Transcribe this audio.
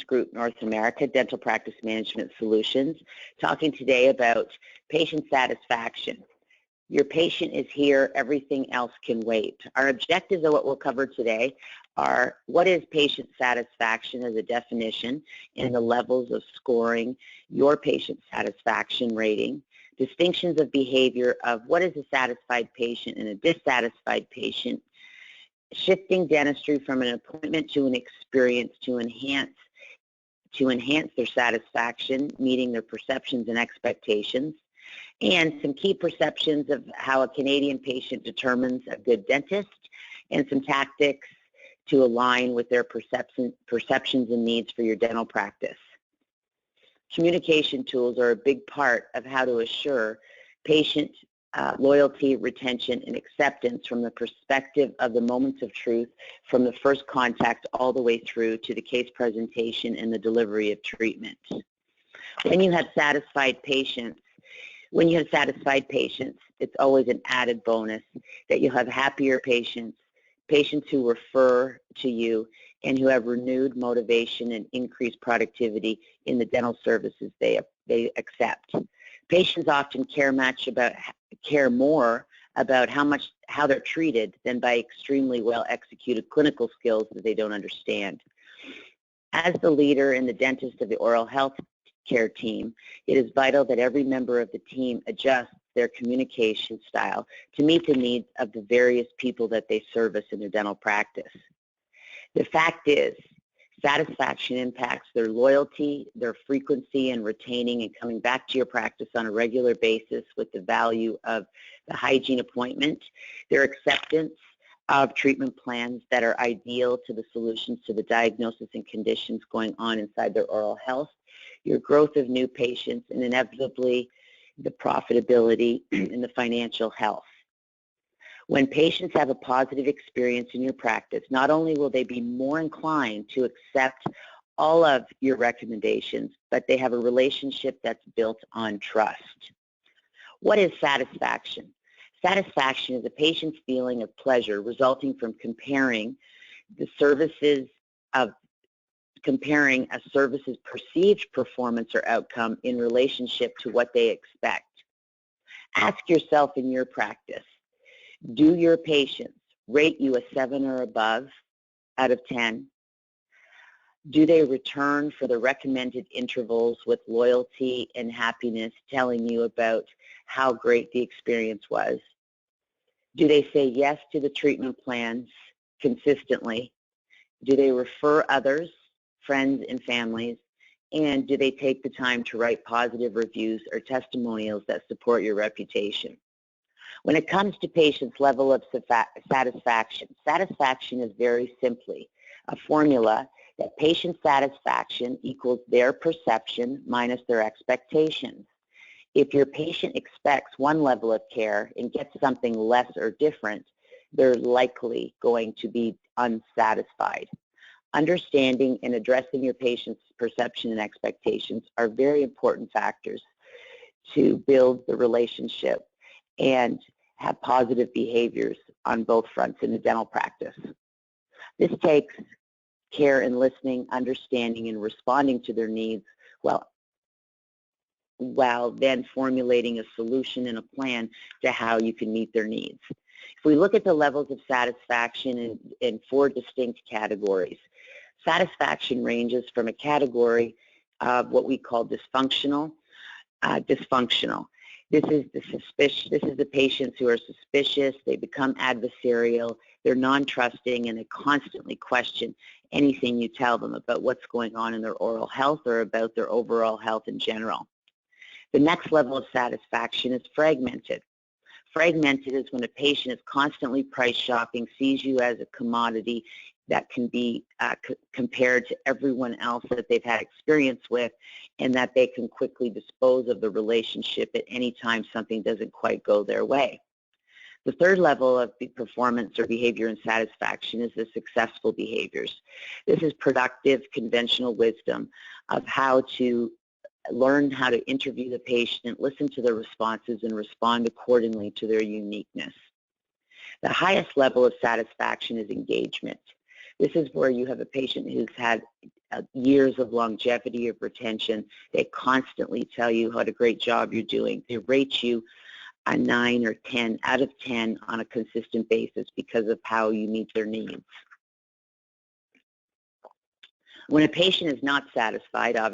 Group North America, Dental Practice Management Solutions, talking today about patient satisfaction. Your patient is here, everything else can wait. Our objectives of what we'll cover today are what is patient satisfaction as a definition and the levels of scoring your patient satisfaction rating, distinctions of behavior of what is a satisfied patient and a dissatisfied patient, shifting dentistry from an appointment to an experience to enhance their satisfaction, meeting their perceptions and expectations, and some key perceptions of how a Canadian patient determines a good dentist, and some tactics to align with their perceptions and needs for your dental practice. Communication tools are a big part of how to assure patient loyalty, retention, and acceptance from the perspective of the moments of truth, from the first contact all the way through to the case presentation and the delivery of treatment. When you have satisfied patients, it's always an added bonus that you'll have happier patients, patients who refer to you and who have renewed motivation and increased productivity in the dental services they accept. Patients often care more about how they're treated than by extremely well executed clinical skills that they don't understand. As the leader and the dentist of the oral health care team, it is vital that every member of the team adjusts their communication style to meet the needs of the various people that they service in their dental practice. The fact is, satisfaction impacts their loyalty, their frequency in retaining and coming back to your practice on a regular basis with the value of the hygiene appointment, their acceptance of treatment plans that are ideal to the solutions to the diagnosis and conditions going on inside their oral health, your growth of new patients, and inevitably the profitability and the financial health. When patients have a positive experience in your practice, not only will they be more inclined to accept all of your recommendations, but they have a relationship that's built on trust. What is satisfaction? Satisfaction is a patient's feeling of pleasure resulting from comparing a service's perceived performance or outcome in relationship to what they expect. Ask yourself in your practice, do your patients rate you a 7 or above out of 10? Do they return for the recommended intervals with loyalty and happiness, telling you about how great the experience was? Do they say yes to the treatment plans consistently? Do they refer others, friends and families? And do they take the time to write positive reviews or testimonials that support your reputation? When it comes to patients' level of satisfaction, satisfaction is very simply a formula that patient satisfaction equals their perception minus their expectations. If your patient expects one level of care and gets something less or different, they're likely going to be unsatisfied. Understanding and addressing your patient's perception and expectations are very important factors to build the relationship and have positive behaviors on both fronts in the dental practice. This takes care in listening, understanding, and responding to their needs while then formulating a solution and a plan to how you can meet their needs. If we look at the levels of satisfaction in 4 distinct categories, satisfaction ranges from a category of what we call dysfunctional. This is the patients who are suspicious, they become adversarial, they're non-trusting, and they constantly question anything you tell them about what's going on in their oral health or about their overall health in general. The next level of satisfaction is fragmented. Fragmented is when a patient is constantly price shopping, sees you as a commodity that can be compared to everyone else that they've had experience with, and that they can quickly dispose of the relationship at any time something doesn't quite go their way. The third level of performance or behavior and satisfaction is the successful behaviors. This is productive, conventional wisdom of how to learn how to interview the patient, listen to their responses, and respond accordingly to their uniqueness. The highest level of satisfaction is engagement. This is where you have a patient who's had years of longevity of retention. They constantly tell you what a great job you're doing. They rate you a 9 or 10 out of 10 on a consistent basis because of how you meet their needs. When a patient is not satisfied,